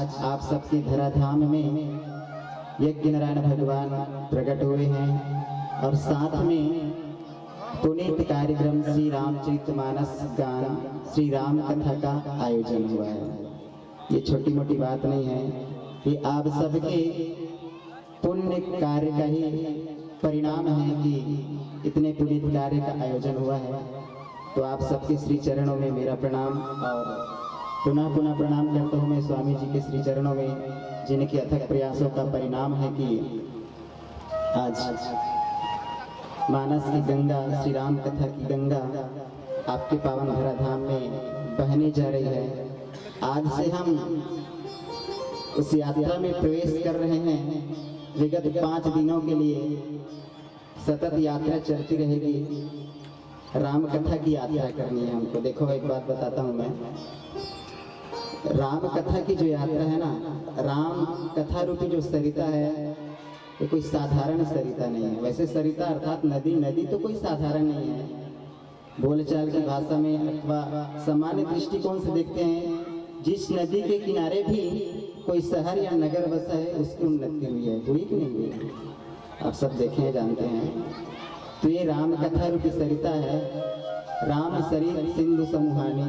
आज आप सबके धराधाम में यज्ञ नारायण भगवान प्रकट हुए हैं और साथ में पुनीत कार्यक्रम श्री रामचरितमानस गान श्री राम कथा का आयोजन हुआ है। ये छोटी मोटी बात नहीं है, ये आप सबके पुण्य कार्य का ही परिणाम है कि इतने पुनीत कार्य का आयोजन हुआ है। तो आप सबके श्री चरणों में मेरा प्रणाम और पुनः पुनः प्रणाम करता हूँ मैं स्वामी जी के श्री चरणों में, जिनके अथक प्रयासों का परिणाम है कि आज मानस की गंगा श्री राम कथा की गंगा आपके पावन धराधाम में बहने जा रही है। आज से हम उस यात्रा में प्रवेश कर रहे हैं। विगत 5 दिनों के लिए सतत यात्रा चलती रहेगी। राम कथा की यात्रा करनी है हमको। देखो एक बात बताता हूँ मैं, राम कथा की जो यात्रा है ना, राम कथा रूपी जो सरिता है ये कोई साधारण सरिता नहीं है। वैसे सरिता अर्थात नदी, नदी तो कोई साधारण नहीं है। बोलचाल की भाषा में अथवा सामान्य दृष्टिकोण से देखते हैं, जिस नदी के किनारे भी कोई शहर या नगर बसा है उसकी उन्नति हुई है, हुई कि नहीं हुई? आप सब देखें जानते हैं। तो ये राम कथा रूपी सरिता है। राम सरित सिंधु समूहानी,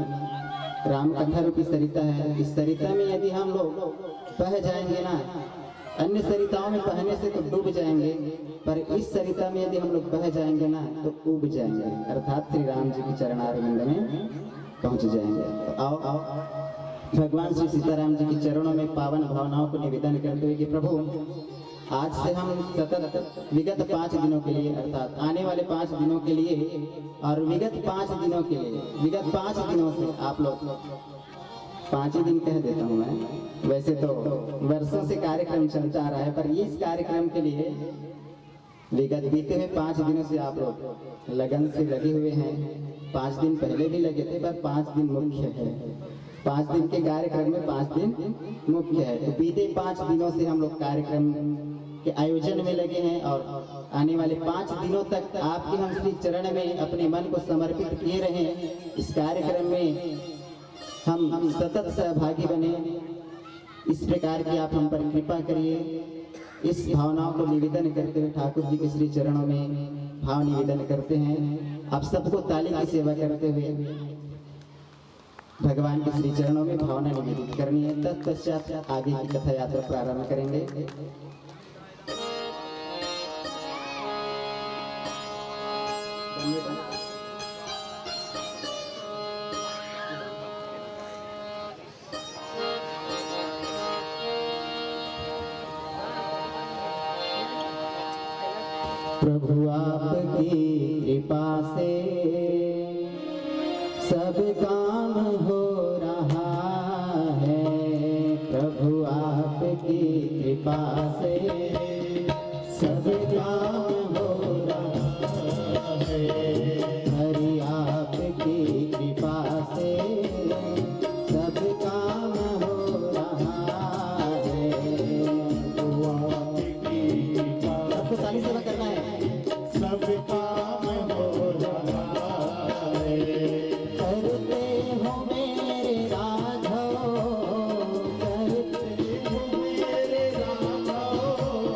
राम कथा रूपी सरिता है। इस सरिता में यदि हम लोग बह जाएंगे ना, अन्य सरिताओं में बहने से तो डूब जाएंगे, पर इस सरिता में यदि हम लोग बह जाएंगे ना तो उब जाएंगे, अर्थात श्री राम जी की चरणारविंद में पहुंच जाएंगे। तो आओ आओ भगवान श्री सीताराम जी के चरणों में पावन भावनाओं को निवेदन करते हुए कि प्रभु आज से हम सतत विगत 5 दिनों के लिए, अर्थात आने वाले 5 दिनों के लिए और विगत 5 दिनों के लिए, विगत 5 दिनों से आप लोग 5 ही दिन कह देता हूँ मैं, वैसे तो वर्षों से कार्यक्रम चलता आ रहा है, पर इस कार्यक्रम के लिए विगत बीते हुए 5 दिनों से आप लोग लगन से लगे हुए हैं। 5 दिन पहले भी लगे थे, पर 5 दिन मुख्य है। 5 दिन के कार्यक्रम में 5 दिन मुख्य है। तो बीते 5 दिनों से हम लोग कार्यक्रम के आयोजन में लगे हैं और आने वाले 5 दिनों तक आपके हम श्री चरण में अपने मन को समर्पित किए रहे। इस कार्यक्रम में हम सतत सहभागी बने, इस प्रकार की आप हम पर कृपा करिए। इस भावनाओं को निवेदन करते हुए ठाकुर जी के श्री चरणों में भाव निवेदन करते हैं। आप सबको ताली की सेवा करते हुए भगवान के श्री चरणों में भावना निवेदित करनी है। तत्पश्चात आगे की कथा यात्रा प्रारंभ करेंगे। प्रभु आपकी कृपा से सब काम हो रहा है। प्रभु आपकी कृपा से सब काम हो रहा है। हरि आपकी कृपा से सब काम हो रहा है। आपको ताली सेवा करना है। सब काम हो रहा है। करते हो मेरे राघव, करते हो मेरे राघव,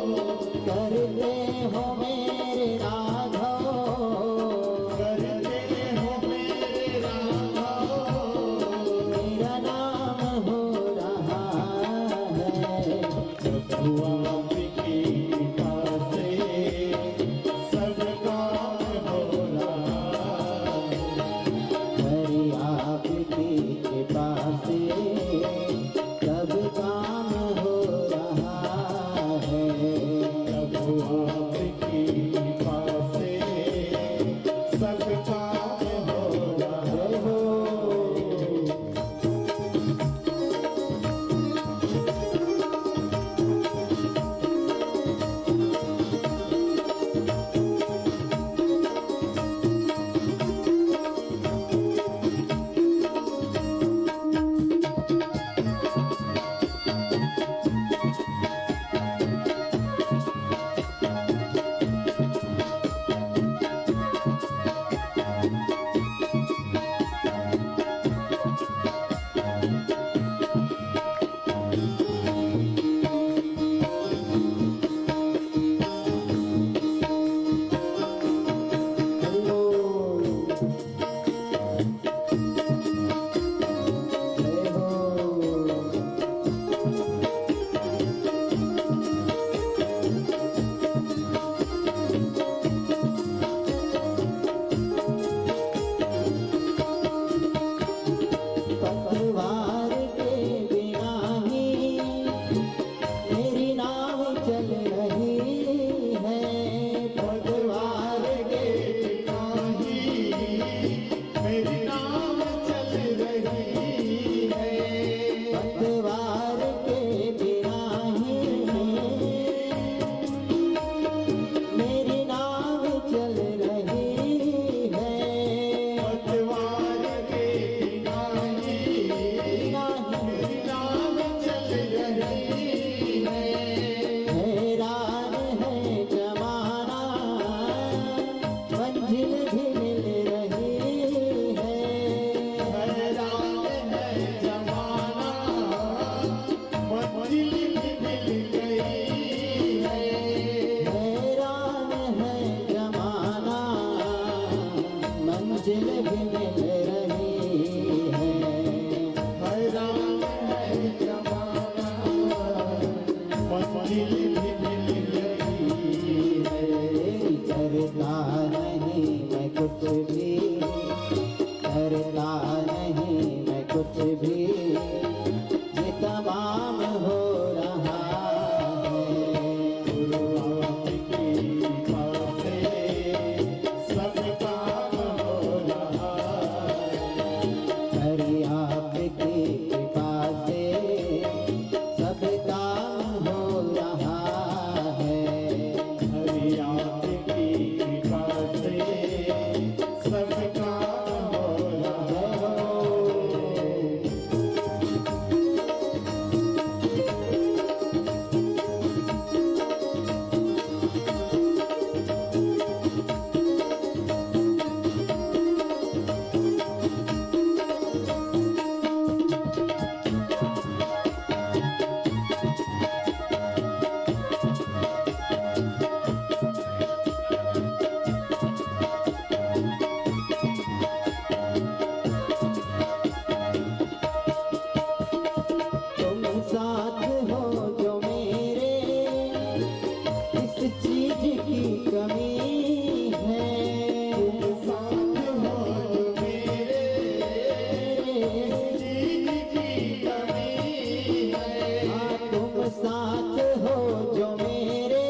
साथ हो जो मेरे,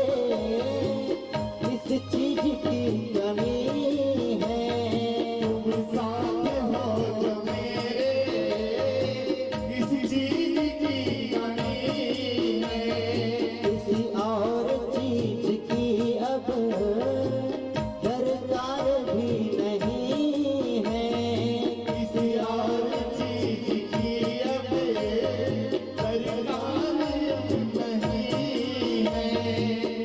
किस चीज की कमी है। तुम साथ हो जो मेरे, किसी चीज की कमी है। किसी और चीज की अब दरकार भी नहीं है। किसी और चीज की अब दरकार नहीं है।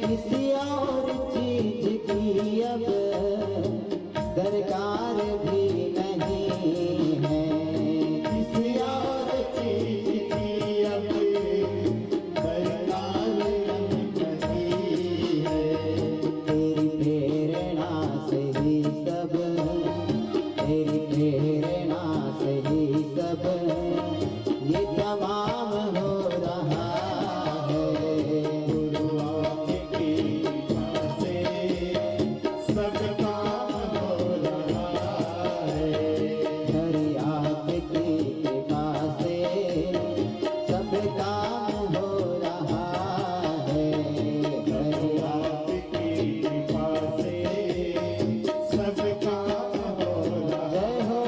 किसी और चीज की अब दरकार भी नहीं है। किसी और चीज की अब दरकार नहीं है। तेरी प्रेरणा से ही सब, तेरी प्रेरणा से ही सब ये तमाम हो रहा है। गुरु आपकी कृपा से सब काम हो रहा है। हरि आपकी कृपा से सब काम हो रहा है। हरि आपकी कृपा से सब काम हो रहा है। जय हो।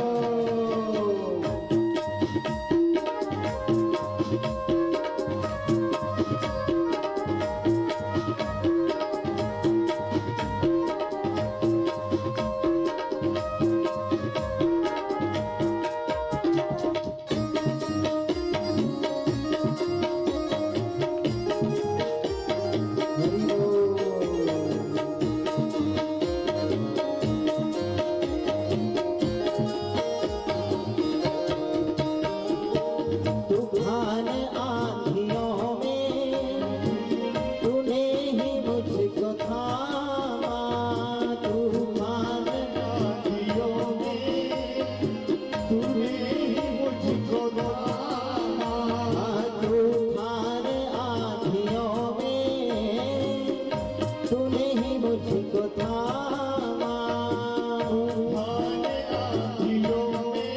हरि बोल। तूफान आंधियों में तूने ही मुझको थामा। तूफान आँधियों में तूने ही मुझको थामा। तूफान आंधियों में तूने ही मुझको थामा। तूफान आँधियों में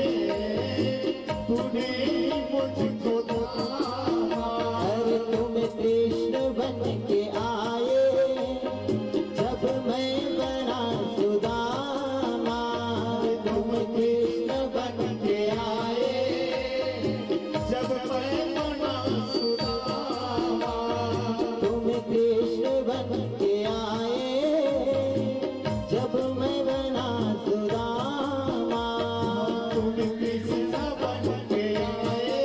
तूने ही मुझको थामा। अरे तुम कृष्ण बन के आए जब मैं बना सुदामा। तुम कृष्ण बन के आए जब मैं बना सुदामा। तुम कृष्ण बन के आए जब मैं बना सुदामा। तुम कृष्ण बन के आए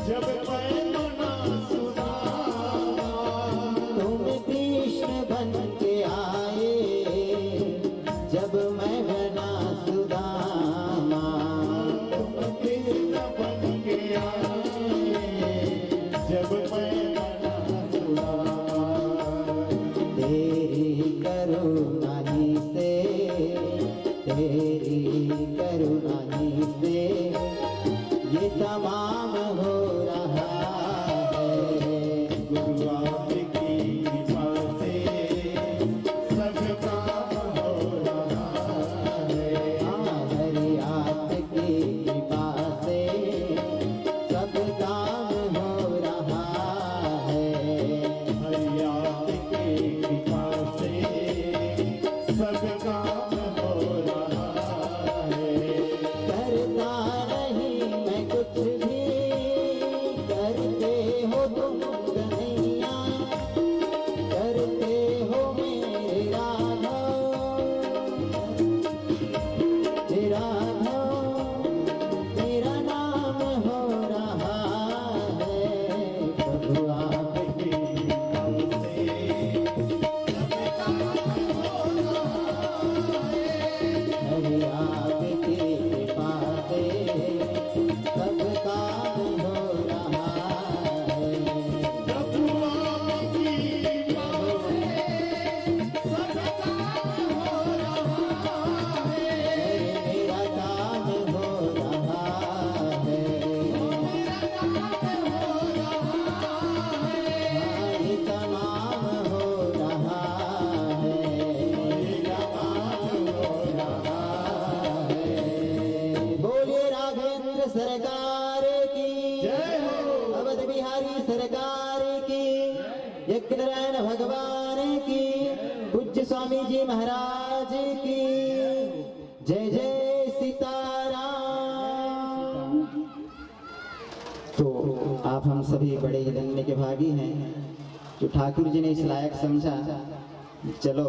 जब मैं बना सुदामा। तुम कृष्ण बन के आए जब मैं बना सुदामा। तुम कृष्ण बन के आए जब मैं बना सुदामा। तेरी करुणा ही से, तेरी करुणा ही से ये तमाम हो रहा है। गुरु आपकी कृपा से सब काम हो रहा है। हरि आपकी कृपा से सब काम हो रहा है। हरि आपकी कृपा से सब काम हो रहा है। करता नहीं मैं कुछ भी, करते हो तुम कन्हैया। करते हो मेरे राघव, तेरा तेरा नाम हो रहा है। प्रभु आपकी कृपा से सब काम हो रहा है। हरि आपकी कृपा से सब काम हो रहा है। की सरकार की, यज्ञनारायण भगवान की, पूज्य स्वामी जी महाराज की जय जय सीताराम। तो आप हम सभी बड़े ही धन्य के भागी हैं जो ठाकुर जी ने इस लायक समझा। चलो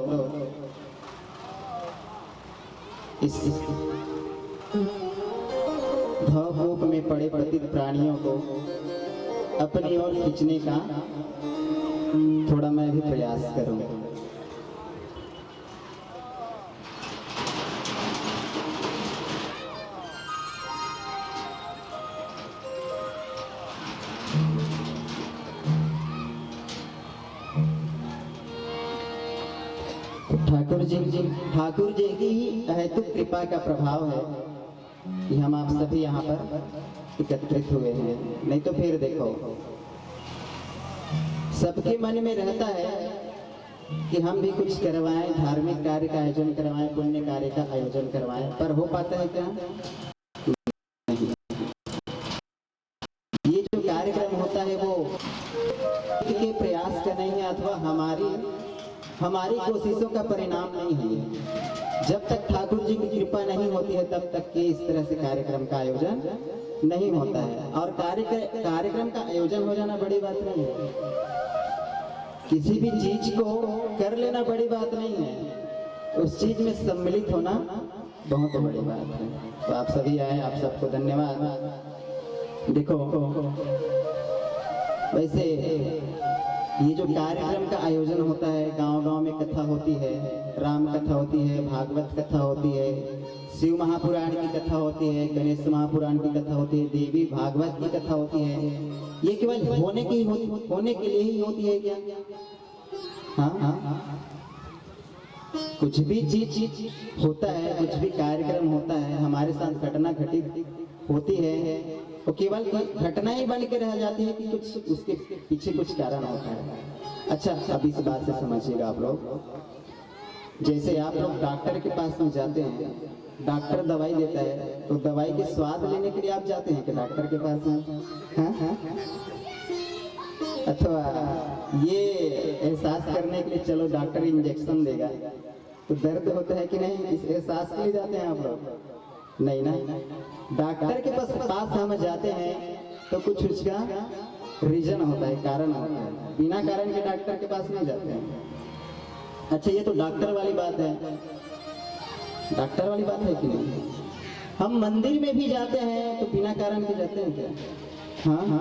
इस भवकूप में पड़े पतित प्राणियों को अपनी ओर खींचने का थोड़ा मैं भी प्रयास करूं। ठाकुर जी की अहेतुक कृपा का प्रभाव है कि हम आप सभी यहाँ पर एकत्रित हुए हैं। नहीं तो फिर देखो, सबके मन में रहता है कि हम भी कुछ करवाएं, धार्मिक कार्य का आयोजन करवाएं, पुण्य कार्य का आयोजन करवाएं, पर हो पाता है क्या? नहीं। ये जो कार्यक्रम होता है वो के प्रयास का नहीं है अथवा हमारी कोशिशों का परिणाम नहीं है। जब तक ठाकुर जी की कृपा नहीं होती है तब तक के इस तरह से कार्यक्रम का आयोजन नहीं होता है। और कार्यक्रम का आयोजन हो जाना बड़ी बात नहीं है, किसी भी चीज को कर लेना बड़ी बात नहीं है, उस चीज में सम्मिलित होना बहुत बड़ी बात है। तो आप सभी आए, आप सबको धन्यवाद। देखो वैसे ये जो कार्यक्रम का आयोजन होता है, गांव-गांव में कथा होती है, राम कथा होती है, भागवत कथा होती है, शिव महापुराण की कथा होती है, गणेश महापुराण की कथा होती है, देवी भागवत की कथा होती है। ये केवल होने के लिए ही होती है क्या? हाँ, कुछ भी चीज होता है, कुछ भी कार्यक्रम होता है, हमारे साथ घटना घटित होती है, वो केवल घटना ही बन के रह जाती है कि कुछ उसके पीछे कुछ कारण होता है। अच्छा, अब इस बात से समझिएगा आप लोग, जैसे आप लोग डॉक्टर के पास में जाते हैं, डॉक्टर दवाई देता है, तो दवाई के स्वाद लेने के लिए आप जाते हैं कि डॉक्टर के पास में? हाँ? अथवा ये एहसास करने के लिए चलो डॉक्टर इंजेक्शन देगा, तो दर्द होता है कि नहीं, इस एहसास के लिए जाते हैं आप लोग? नहीं ना। डॉक्टर के पास हम जाते हैं तो कुछ उसका रीजन होता है, कारण होता है, बिना कारण के डॉक्टर के पास नहीं जाते हैं। अच्छा, ये तो डॉक्टर वाली बात है, डॉक्टर वाली बात है कि नहीं? हम मंदिर में भी जाते हैं तो बिना कारण के जाते हैं क्या? हाँ,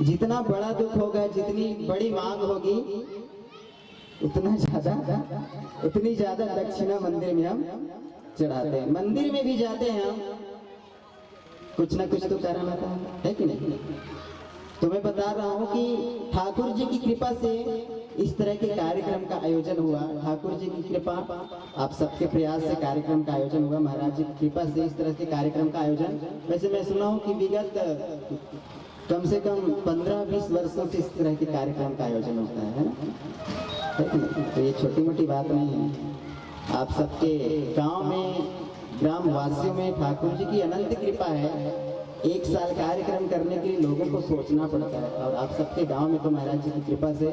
जितना बड़ा दुख होगा, जितनी बड़ी मांग होगी, उतनी ज्यादा दक्षिणा मंदिर में हम चढ़ाते हैं। मंदिर में भी जाते हैं हम, कुछ ना कुछ तो कारण होता है कि नहीं? तो मैं बता रहा हूँ कि ठाकुर जी की कृपा से इस तरह के कार्यक्रम का आयोजन हुआ। ठाकुर जी की कृपा, आप सबके प्रयास से कार्यक्रम का आयोजन हुआ। महाराज जी की कृपा से इस तरह के कार्यक्रम का आयोजन, वैसे मैं सुना हूँ कि विगत कम से कम 15-20 वर्षों से इस तरह के कार्यक्रम का आयोजन होता है ना? तो ये छोटी मोटी बात नहीं है। आप सबके गांव में, ग्राम वासियों में ठाकुर जी की अनंत कृपा है। एक साल कार्यक्रम करने के लिए लोगों को सोचना पड़ता है, और आप सबके गांव में तो महाराज जी की कृपा से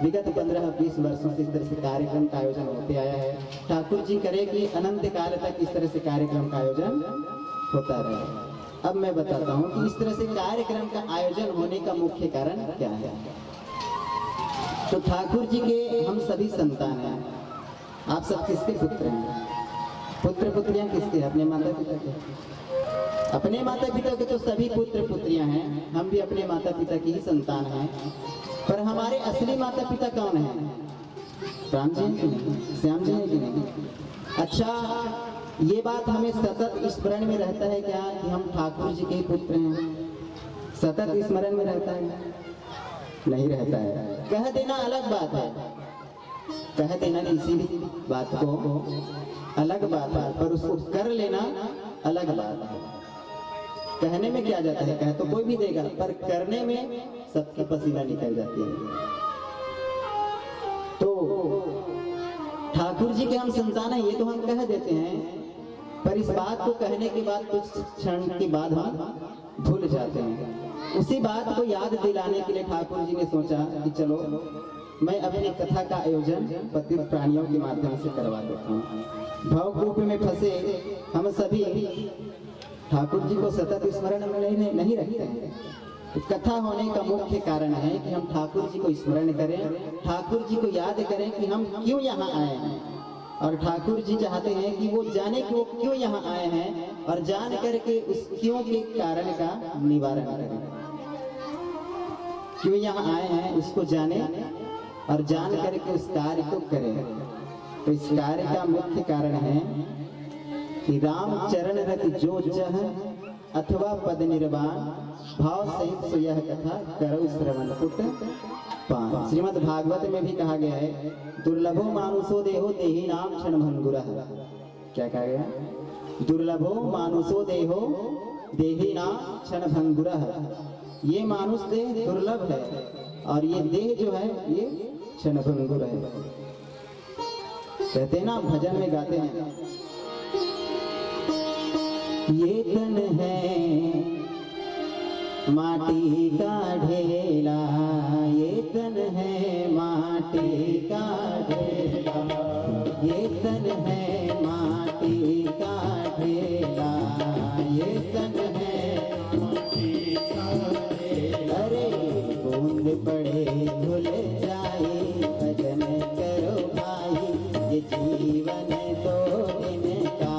विगत 15-20 वर्षों से इस तरह से कार्यक्रम का आयोजन होते आया है। ठाकुर जी करे कि अनंत काल तक इस तरह से कार्यक्रम का आयोजन होता रहे। अब मैं बताता हूँ कि इस तरह से कार्यक्रम का आयोजन होने का मुख्य कारण क्या है। तो ठाकुर जी के हम सभी संतान हैं। आप सब किसके पुत्र हैं? पुत्र पुत्रियां किसके? अपने माता पिता के। अपने माता पिता के तो सभी पुत्र पुत्रियां हैं, हम भी अपने माता पिता की ही संतान हैं। पर हमारे असली माता पिता कौन हैं? राम जी हैं कि नहीं? श्याम जी हैं कि नहीं? अच्छा, ये बात हमें सतत स्मरण में रहता है क्या कि हम ठाकुर जी के ही पुत्र हैं? सतत स्मरण में रहता है? नहीं रहता है। कह देना अलग बात है, कह देना किसी भी बात को अलग बात है, पर उसको कर लेना अलग बात है। कहने में क्या जाता है, कह तो कोई भी देगा, पर करने में सबकी पसीना निकल जाती है। तो ठाकुर जी के हम संतान हैं, ये तो हम कह देते हैं, पर इस बात को कहने के बाद कुछ क्षण के बाद हम भूल जाते हैं। उसी बात को याद दिलाने के लिए ठाकुर जी ने सोचा कि चलो मैं अपनी कथा का आयोजन पतित प्राणियों के माध्यम से करवा देता हूँ। भावकूप में फंसे हम सभी ठाकुर जी को सतत स्मरण में नहीं रखते हैं। तो कथा होने का मुख्य कारण है कि हम ठाकुर जी को स्मरण करें, ठाकुर जी को याद करें कि हम क्यों यहाँ आए हैं, और ठाकुर जी चाहते हैं कि वो जाने कि वो क्यों यहाँ आए हैं और जान करके उस क्यों के कारण का निवारण करें। क्यों यहाँ आए हैं उसको जाने और जान करके उस कार्य को करें। तो इस कार्य का मुख्य कारण है कि राम चरण रत जो चह अथवा पद निर्वाण भाव सहित सो यह कथा करो श्रवण पुट पान। श्रीमद् भागवत में भी कहा गया है दुर्लभो मानुषो देहो देही नाम क्षण भंगुरः। क्या कहा गया? दुर्लभो मानुषो देहो देही नाम क्षण भंगुरः। ये मानुष देह दुर्लभ है और ये देह जो है ये क्षण भंगुर है। कहते हैं ना, भजन में गाते हैं, ये तन है माटी का ढेला, ये तन है माटी का ढेला, ये तन है माटी का ढेला, ये तन है माटी का ढेला। अरे बूंद पड़े धुल जाए भजन करो भाई, ये जीवन दो दिन का।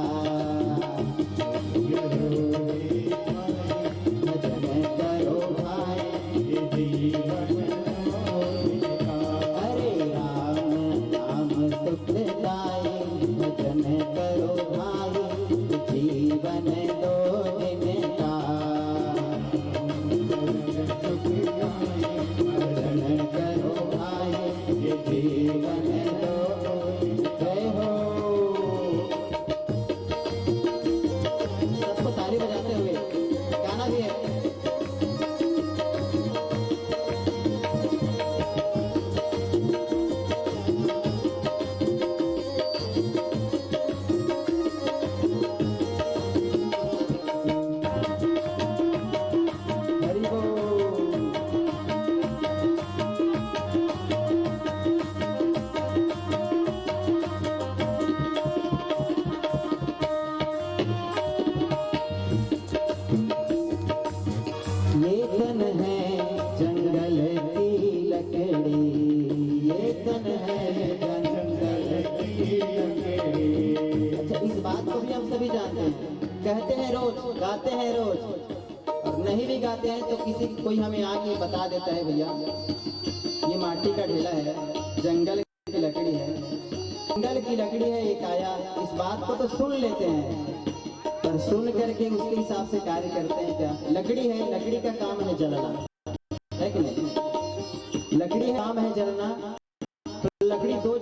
कहते हैं रोज, गाते हैं रोज, और नहीं भी गाते हैं तो किसी कोई हमें आके बता देता है भैया ये माटी का ढेला है, जंगल की लकड़ी है, जंगल की लकड़ी है, एक आया। इस बात को तो सुन लेते हैं पर सुन करके उसके हिसाब से कार्य करते हैं क्या? लकड़ी है, लकड़ी का काम है जलना, है कि नहीं? लकड़ी का काम है जलना। तो लकड़ी दो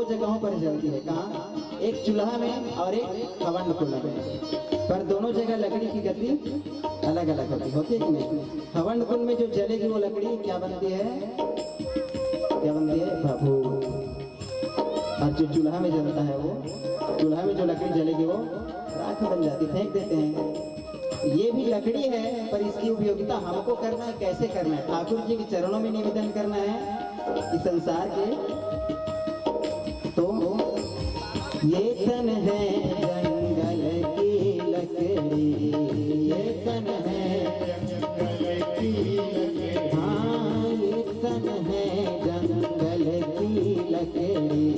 जगहों पर जलती है। कहाँ? एक चूल्हा में और एक हवन कुंड में, पर दोनों जगह लकड़ी की गति अलग अलग होती है कि नहीं? हवन कुंड में जो जलेगी वो लकड़ी क्या बनती है? क्या बनती है? भभूत। और जो चूल्हा में जलता है वो, चूल्हा में जो लकड़ी जलेगी वो राख बन जाती, फेंक देते हैं। ये भी लकड़ी है पर इसकी उपयोगिता हमको करना है, कैसे करना है? ठाकुर जी के चरणों में निवेदन करना है इस संसार के। तो ये तन है जंगल की लकड़ी, ये तन है जंगल की लकड़ी, हाँ ये तन है जंगल की लकड़ी,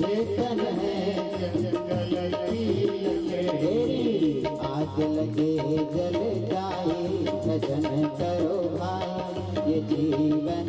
ये तन है जंगल की लकड़ी। आग लगे जल जाए भजन करो भाई, ये जीवन